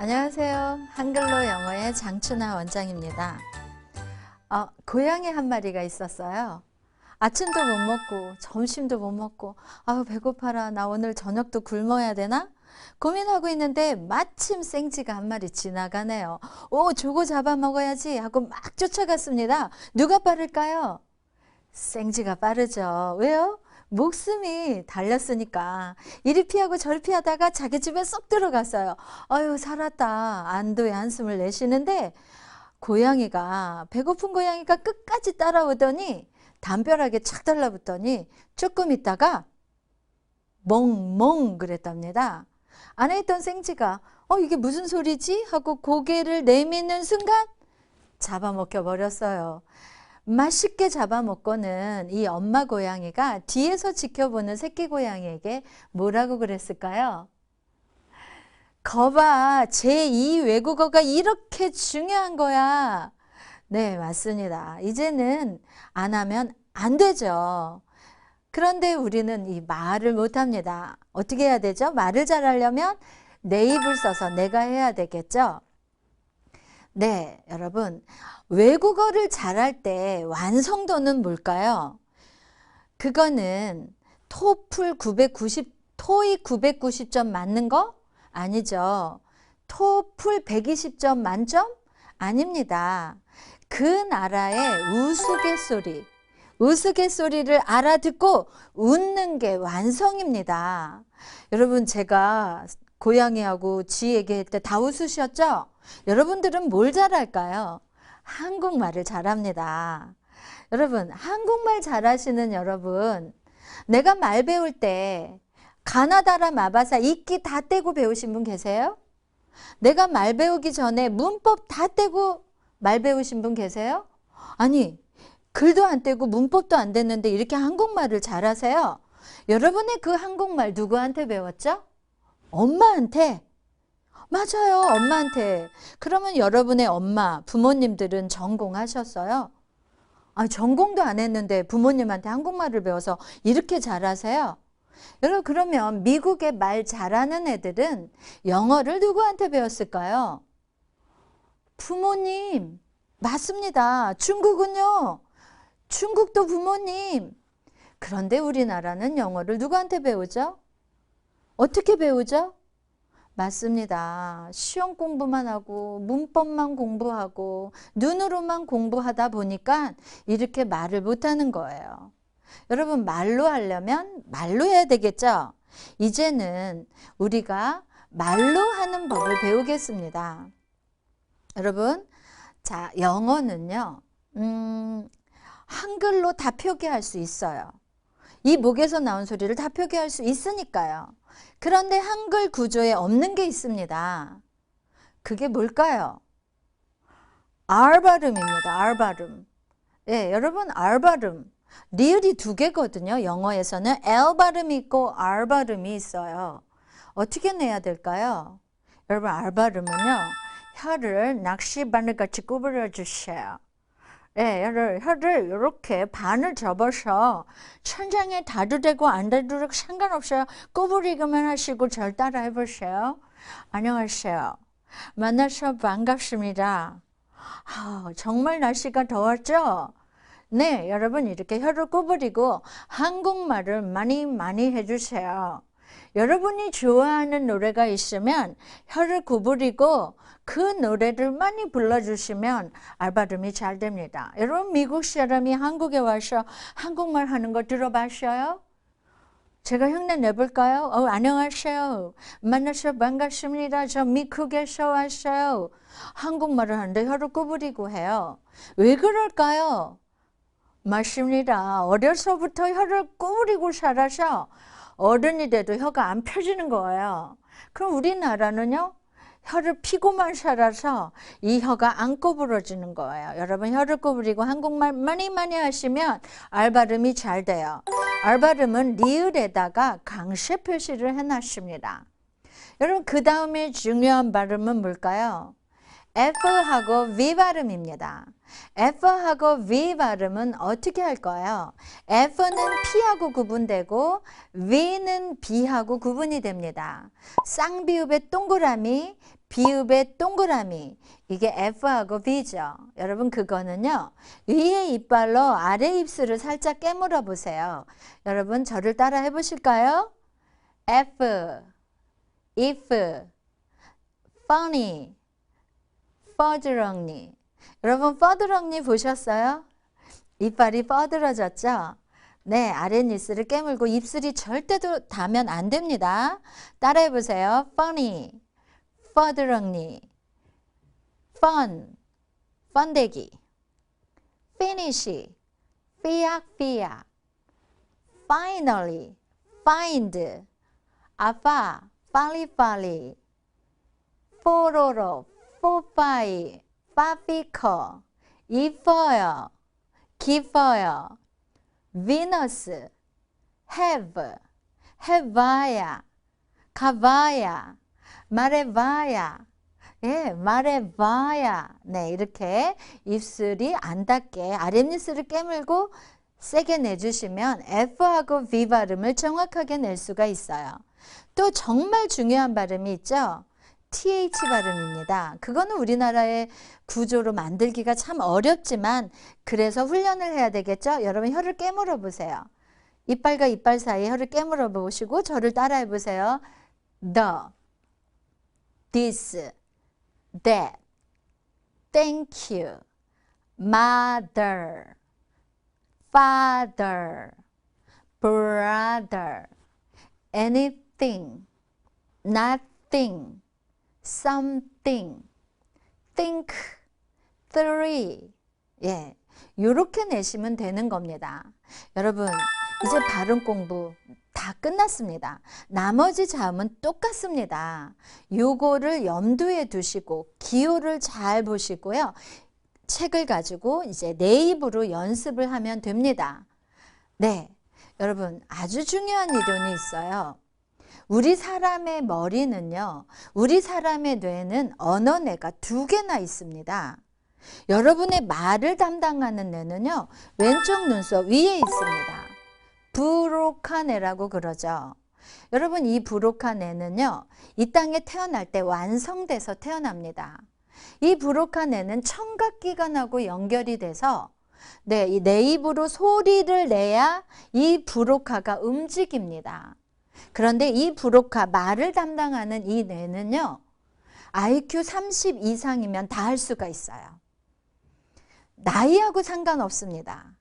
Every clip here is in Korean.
안녕하세요. 한글로 영어의 장춘하 원장입니다. 고양이 한 마리가 있었어요. 아침도 못 먹고 점심도 못 먹고 배고파라, 나 오늘 저녁도 굶어야 되나? 고민하고 있는데 마침 생쥐가 한 마리 지나가네요. 저거 잡아먹어야지 하고 막 쫓아갔습니다. 누가 빠를까요? 생쥐가 빠르죠. 왜요? 목숨이 달렸으니까. 이리 피하고 저리 피하다가 자기 집에 쏙 들어갔어요. 살았다. 안도의 한숨을 내쉬는데 배고픈 고양이가 끝까지 따라오더니 담벼락에 착 달라붙더니 조금 있다가 멍멍 그랬답니다. 안에 있던 생쥐가 이게 무슨 소리지? 하고 고개를 내미는 순간 잡아먹혀 버렸어요. 맛있게 잡아먹고는 이 엄마 고양이가 뒤에서 지켜보는 새끼 고양이에게 뭐라고 그랬을까요? 거봐, 제2 외국어가 이렇게 중요한 거야. 네, 맞습니다. 이제는 안 하면 안 되죠. 그런데 우리는 이 말을 못합니다. 어떻게 해야 되죠? 말을 잘하려면 내 입을 써서 내가 해야 되겠죠? 네, 여러분, 외국어를 잘할 때 완성도는 뭘까요? 그거는 토익 990점 맞는 거? 아니죠. 토플 120점 만점? 아닙니다. 그 나라의 우스갯소리를 알아듣고 웃는 게 완성입니다. 여러분, 제가 고양이하고 쥐 얘기할 때 다 웃으셨죠? 여러분들은 뭘 잘할까요? 한국말을 잘합니다. 여러분, 한국말 잘하시는 여러분, 내가 말 배울 때 가나다라 마바사 읽기 다 떼고 배우신 분 계세요? 내가 말 배우기 전에 문법 다 떼고 말 배우신 분 계세요? 아니, 글도 안 떼고 문법도 안 됐는데 이렇게 한국말을 잘하세요? 여러분의 그 한국말 누구한테 배웠죠? 엄마한테. 맞아요, 엄마한테. 그러면 여러분의 엄마, 부모님들은 전공하셨어요? 전공도 안 했는데 부모님한테 한국말을 배워서 이렇게 잘하세요? 여러분, 그러면 미국에 말 잘하는 애들은 영어를 누구한테 배웠을까요? 부모님. 맞습니다. 중국은요? 중국도 부모님. 그런데 우리나라는 영어를 누구한테 배우죠? 어떻게 배우죠? 맞습니다. 시험 공부만 하고 문법만 공부하고 눈으로만 공부하다 보니까 이렇게 말을 못하는 거예요. 여러분, 말로 하려면 말로 해야 되겠죠? 이제는 우리가 말로 하는 법을 배우겠습니다. 여러분, 자, 영어는요, 한글로 다 표기할 수 있어요. 이 목에서 나온 소리를 다 표기할 수 있으니까요. 그런데 한글 구조에 없는 게 있습니다. 그게 뭘까요? R 발음입니다. R 발음. 네, 여러분, R 발음. 리을이 두 개거든요. 영어에서는 L 발음이 있고 R 발음이 있어요. 어떻게 내야 될까요? 여러분, R 발음은요, 혀를 낚시바늘 같이 구부려 주세요. 네, 혀를 이렇게 반을 접어서 천장에 닿아도 되고 안 닿아도 상관없어요. 구부리기만 하시고 절 따라 해보세요. 안녕하세요. 만나서 반갑습니다. 정말 날씨가 더웠죠? 네, 여러분, 이렇게 혀를 구부리고 한국말을 많이 해주세요. 여러분이 좋아하는 노래가 있으면 혀를 구부리고 그 노래를 많이 불러주시면 알발음이 잘 됩니다. 여러분, 미국 사람이 한국에 와서 한국말 하는 거 들어봤어요? 제가 흉내 내볼까요? 안녕하세요. 만나서 반갑습니다. 저 미국에서 왔어요. 한국말을 하는데 혀를 구부리고 해요. 왜 그럴까요? 맞습니다. 어려서부터 혀를 구부리고 살아서 어른이 돼도 혀가 안 펴지는 거예요. 그럼 우리나라는요, 혀를 피고만 살아서 이 혀가 안 구부러지는 거예요. 여러분, 혀를 구부리고 한국말 많이 하시면 R 발음이 잘 돼요. R 발음은 리을에다가 강세 표시를 해놨습니다. 여러분, 그 다음에 중요한 발음은 뭘까요? F하고 V 발음입니다. F하고 V 발음은 어떻게 할 거예요? F는 P하고 구분되고 V는 B하고 구분이 됩니다. 쌍비읍의 동그라미, 비읍의 동그라미. 이게 F하고 V죠. 여러분 그거는요. 위에 이빨로 아래 입술을 살짝 깨물어 보세요. 여러분 저를 따라 해보실까요? F, if, funny, 퍼드렁니. 여러분 퍼드렁니 보셨어요? 이빨이 뻐들어졌죠? 네, 아랫입술을 깨물고 입술이 절대로 닿으면 안 됩니다. 따라해 보세요. funny, 퍼드렁니, fun, 번데기, finish, 삐약삐약, finally, find, 아빠, 빨리빨리, 뽀로로, 뽀빠이, 빠삐커, 이뻐요, 기뻐요, 비너스, have, 해봐야, 가봐야, 말해봐야, 예, 말해봐야. 네, 이렇게 입술이 안 닿게 아랫입술을 깨물고 세게 내주시면 F하고 V 발음을 정확하게 낼 수가 있어요. 또 정말 중요한 발음이 있죠? TH 발음입니다. 그거는 우리나라의 구조로 만들기가 참 어렵지만 그래서 훈련을 해야 되겠죠? 여러분 혀를 깨물어 보세요. 이빨과 이빨 사이에 혀를 깨물어 보시고 저를 따라해 보세요. The, this, that, thank you, mother, father, brother, anything, nothing, something, think, three. 예, 요렇게 내시면 되는 겁니다. 여러분, 이제 발음 공부 다 끝났습니다. 나머지 자음은 똑같습니다. 요거를 염두에 두시고 기호를 잘 보시고요. 책을 가지고 이제 내 입으로 연습을 하면 됩니다. 네, 여러분 아주 중요한 이론이 있어요. 우리 사람의 머리는요, 우리 사람의 뇌는 언어뇌가 2개나 있습니다. 여러분의 말을 담당하는 뇌는요, 왼쪽 눈썹 위에 있습니다. 브로카 뇌라고 그러죠. 여러분 이 브로카 뇌는요, 이 땅에 태어날 때 완성돼서 태어납니다. 이 브로카 뇌는 청각기관하고 연결이 돼서 네, 내 입으로 소리를 내야 이 브로카가 움직입니다. 그런데 이 브로카, 말을 담당하는 이 뇌는요, IQ 30 이상이면 다 할 수가 있어요. 나이하고 상관없습니다.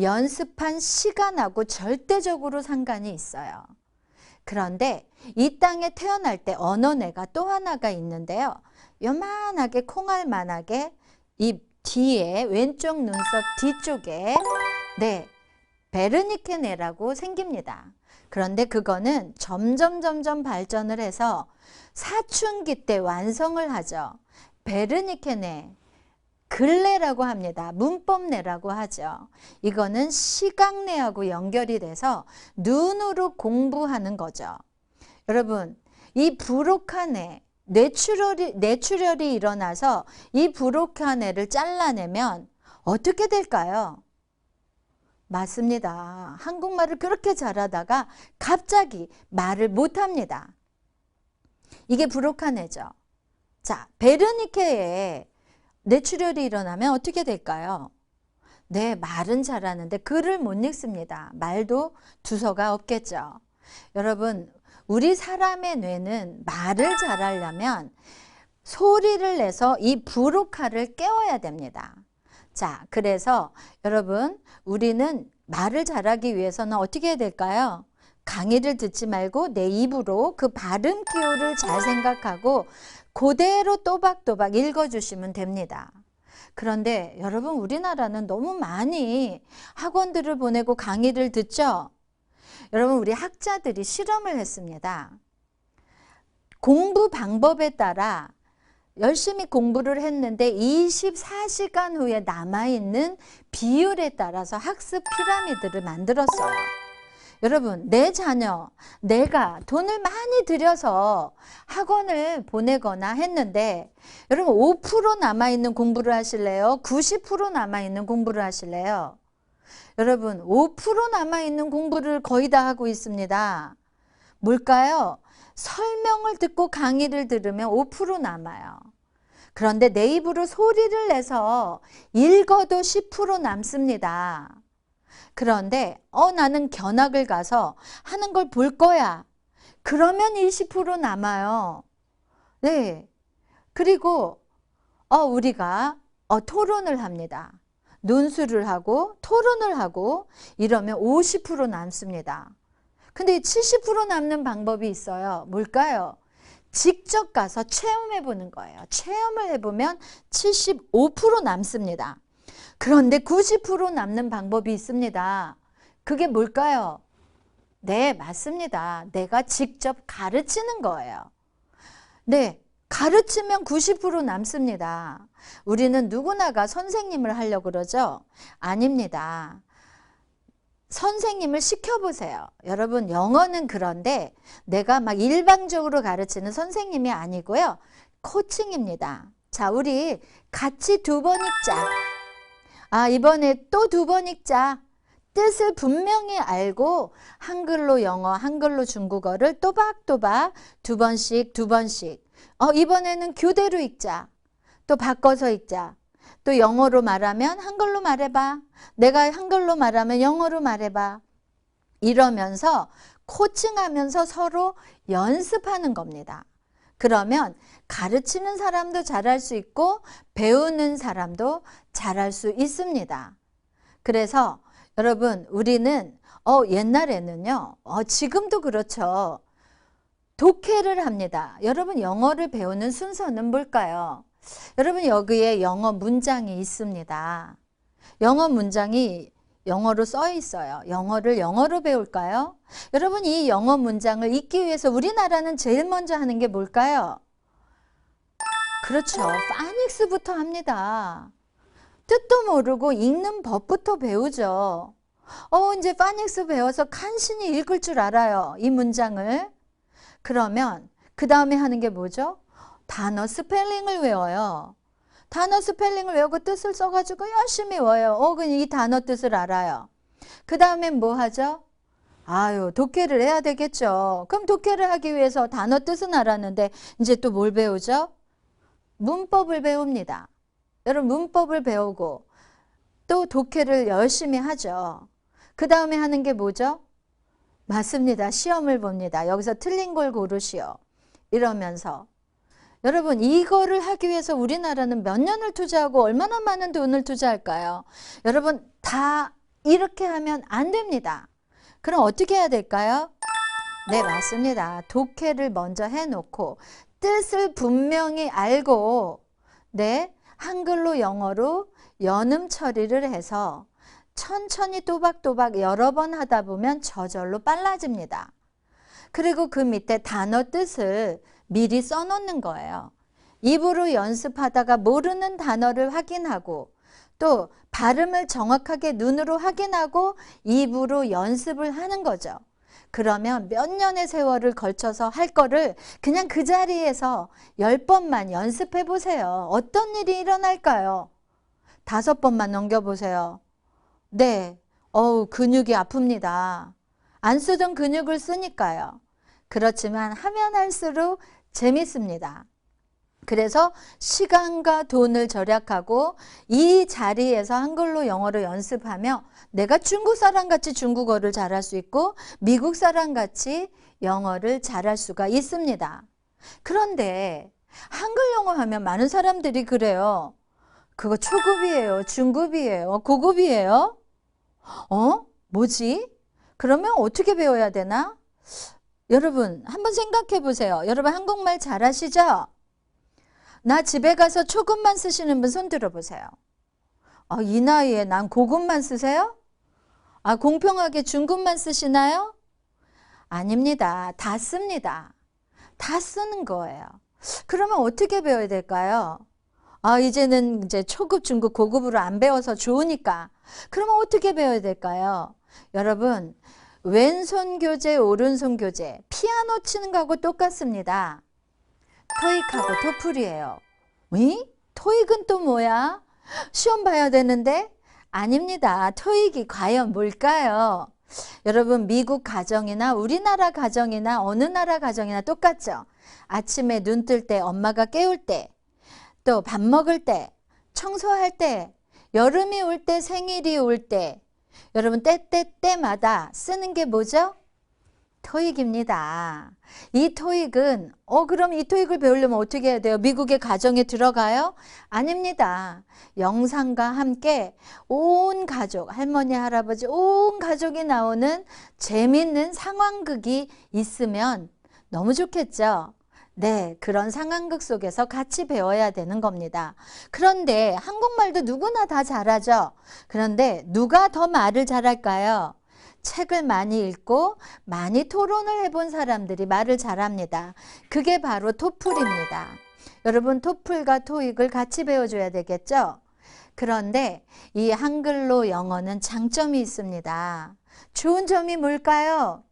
연습한 시간하고 절대적으로 상관이 있어요. 그런데 이 땅에 태어날 때 언어뇌가 또 하나가 있는데요. 요만하게 콩알만하게 이 뒤에 왼쪽 눈썹 뒤쪽에 네, 베르니케 뇌라고 생깁니다. 그런데 그거는 점점 발전을 해서 사춘기 때 완성을 하죠. 베르니케 뇌, 글뇌라고 합니다. 문법뇌라고 하죠. 이거는 시각뇌하고 연결이 돼서 눈으로 공부하는 거죠. 여러분, 이 브로카 뇌, 뇌출혈이 일어나서 이 브로카 뇌를 잘라내면 어떻게 될까요? 맞습니다. 한국말을 그렇게 잘하다가 갑자기 말을 못합니다. 이게 브로카 뇌죠. 자, 베르니케에 뇌출혈이 일어나면 어떻게 될까요? 네, 말은 잘하는데 글을 못 읽습니다. 말도 두서가 없겠죠. 여러분, 우리 사람의 뇌는 말을 잘하려면 소리를 내서 이 브로카를 깨워야 됩니다. 자, 그래서 여러분, 우리는 말을 잘하기 위해서는 어떻게 해야 될까요? 강의를 듣지 말고 내 입으로 그 발음 기호를 잘 생각하고 그대로 또박또박 읽어주시면 됩니다. 그런데 여러분, 우리나라는 너무 많이 학원들을 보내고 강의를 듣죠? 여러분, 우리 학자들이 실험을 했습니다. 공부 방법에 따라 열심히 공부를 했는데 24시간 후에 남아있는 비율에 따라서 학습 피라미드를 만들었어요. 여러분, 내 자녀, 내가 돈을 많이 들여서 학원을 보내거나 했는데 여러분 5% 남아있는 공부를 하실래요? 90% 남아있는 공부를 하실래요? 여러분 5% 남아있는 공부를 거의 다 하고 있습니다. 뭘까요? 설명을 듣고 강의를 들으면 5% 남아요. 그런데 내 입으로 소리를 내서 읽어도 10% 남습니다. 그런데 나는 견학을 가서 하는 걸 볼 거야. 그러면 20% 남아요. 네. 그리고 우리가 토론을 합니다. 논술을 하고 토론을 하고 이러면 50% 남습니다. 근데 70% 남는 방법이 있어요. 뭘까요? 직접 가서 체험해 보는 거예요. 체험을 해보면 75% 남습니다. 그런데 90% 남는 방법이 있습니다. 그게 뭘까요? 네, 맞습니다. 내가 직접 가르치는 거예요. 네, 가르치면 90% 남습니다. 우리는 누구나가 선생님을 하려고 그러죠? 아닙니다. 선생님을 시켜보세요. 여러분 영어는 그런데 내가 막 일방적으로 가르치는 선생님이 아니고요. 코칭입니다. 자, 우리 같이 2번 읽자. 이번에 또 2번 읽자. 뜻을 분명히 알고 한글로 영어, 한글로 중국어를 또박또박 2번씩. 이번에는 교대로 읽자. 또 바꿔서 읽자. 또 영어로 말하면 한글로 말해봐. 내가 한글로 말하면 영어로 말해봐. 이러면서 코칭하면서 서로 연습하는 겁니다. 그러면 가르치는 사람도 잘할 수 있고 배우는 사람도 잘할 수 있습니다. 그래서 여러분 우리는 옛날에는요. 지금도 그렇죠. 독해를 합니다. 여러분 영어를 배우는 순서는 뭘까요? 여러분 여기에 영어 문장이 있습니다. 영어 문장이 영어로 써 있어요. 영어를 영어로 배울까요? 여러분 이 영어 문장을 읽기 위해서 우리나라는 제일 먼저 하는 게 뭘까요? 그렇죠. 파닉스부터 합니다. 뜻도 모르고 읽는 법부터 배우죠. 이제 파닉스 배워서 간신히 읽을 줄 알아요. 이 문장을. 그러면 그 다음에 하는 게 뭐죠? 단어 스펠링을 외워요. 단어 스펠링을 외우고 뜻을 써가지고 열심히 외워요. 그럼 이 단어 뜻을 알아요. 그 다음엔 뭐 하죠? 독해를 해야 되겠죠. 그럼 독해를 하기 위해서 단어 뜻은 알았는데 이제 또 뭘 배우죠? 문법을 배웁니다. 여러분 문법을 배우고 또 독해를 열심히 하죠. 그 다음에 하는 게 뭐죠? 맞습니다. 시험을 봅니다. 여기서 틀린 걸 고르시오. 이러면서 여러분 이거를 하기 위해서 우리나라는 몇 년을 투자하고 얼마나 많은 돈을 투자할까요? 여러분 다 이렇게 하면 안 됩니다. 그럼 어떻게 해야 될까요? 네, 맞습니다. 독해를 먼저 해놓고 뜻을 분명히 알고 네, 한글로 영어로 연음 처리를 해서 천천히 또박또박 여러 번 하다 보면 저절로 빨라집니다. 그리고 그 밑에 단어 뜻을 미리 써놓는 거예요. 입으로 연습하다가 모르는 단어를 확인하고 또 발음을 정확하게 눈으로 확인하고 입으로 연습을 하는 거죠. 그러면 몇 년의 세월을 걸쳐서 할 거를 그냥 그 자리에서 10번만 연습해 보세요. 어떤 일이 일어날까요? 5번만 넘겨보세요. 네, 근육이 아픕니다. 안 쓰던 근육을 쓰니까요. 그렇지만 하면 할수록 재밌습니다. 그래서 시간과 돈을 절약하고 이 자리에서 한글로 영어로 연습하며 내가 중국 사람같이 중국어를 잘할 수 있고 미국 사람같이 영어를 잘할 수가 있습니다. 그런데 한글 영어 하면 많은 사람들이 그래요. 그거 초급이에요? 중급이에요? 고급이에요? 뭐지? 그러면 어떻게 배워야 되나? 여러분 한번 생각해 보세요. 여러분 한국말 잘하시죠? 나 집에 가서 초급만 쓰시는 분 손 들어보세요. 이 나이에 난 고급만 쓰세요? 공평하게 중급만 쓰시나요? 아닙니다. 다 씁니다. 다 쓰는 거예요. 그러면 어떻게 배워야 될까요? 이제는 이제 초급, 중급, 고급으로 안 배워서 좋으니까. 그러면 어떻게 배워야 될까요? 여러분, 왼손 교재, 오른손 교재, 피아노 치는 거하고 똑같습니다. 토익하고 토플이에요. 왜? 토익은 또 뭐야? 시험 봐야 되는데? 아닙니다. 토익이 과연 뭘까요? 여러분, 미국 가정이나 우리나라 가정이나 어느 나라 가정이나 똑같죠? 아침에 눈 뜰 때, 엄마가 깨울 때, 또 밥 먹을 때, 청소할 때, 여름이 올 때, 생일이 올 때, 여러분 때마다 쓰는 게 뭐죠? 토익입니다. 이 토익은 그럼 이 토익을 배우려면 어떻게 해야 돼요? 미국의 가정에 들어가요? 아닙니다. 영상과 함께 온 가족, 할머니, 할아버지 온 가족이 나오는 재밌는 상황극이 있으면 너무 좋겠죠? 네, 그런 상황극 속에서 같이 배워야 되는 겁니다. 그런데 한국말도 누구나 다 잘하죠? 그런데 누가 더 말을 잘할까요? 책을 많이 읽고 많이 토론을 해본 사람들이 말을 잘합니다. 그게 바로 토플입니다. 여러분, 토플과 토익을 같이 배워줘야 되겠죠? 그런데 이 한글로 영어는 장점이 있습니다. 좋은 점이 뭘까요?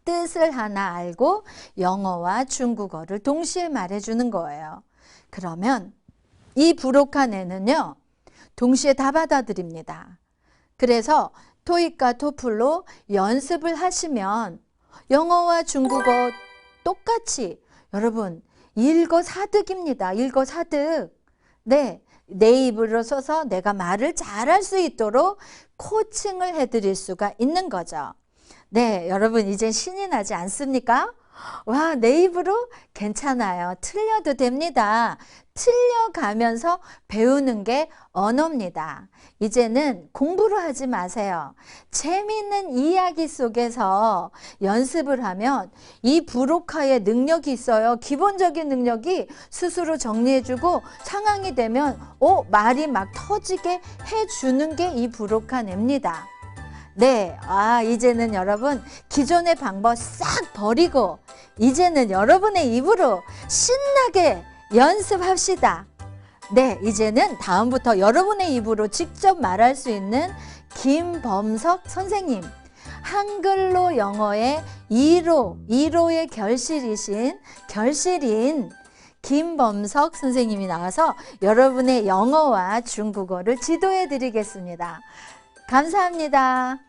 뜻을 하나 알고 영어와 중국어를 동시에 말해주는 거예요. 그러면 이 부록한 애는요, 동시에 다 받아들입니다. 그래서 토익과 토플로 연습을 하시면 영어와 중국어 똑같이 여러분 일거사득입니다. 일거사득. 네, 내 입으로 써서 내가 말을 잘할 수 있도록 코칭을 해드릴 수가 있는 거죠. 네, 여러분 이제 신이 나지 않습니까? 와, 내 입으로 괜찮아요. 틀려도 됩니다. 틀려가면서 배우는 게 언어입니다. 이제는 공부를 하지 마세요. 재미있는 이야기 속에서 연습을 하면 이 부록화의 능력이 있어요. 기본적인 능력이 스스로 정리해주고 상황이 되면 말이 막 터지게 해주는 게 이 부록화냅니다. 네, 이제는 여러분 기존의 방법 싹 버리고 이제는 여러분의 입으로 신나게 연습합시다. 네, 이제는 다음부터 여러분의 입으로 직접 말할 수 있는 김범석 선생님, 한글로 영어의 2로의 결실인 김범석 선생님이 나와서 여러분의 영어와 중국어를 지도해 드리겠습니다. 감사합니다.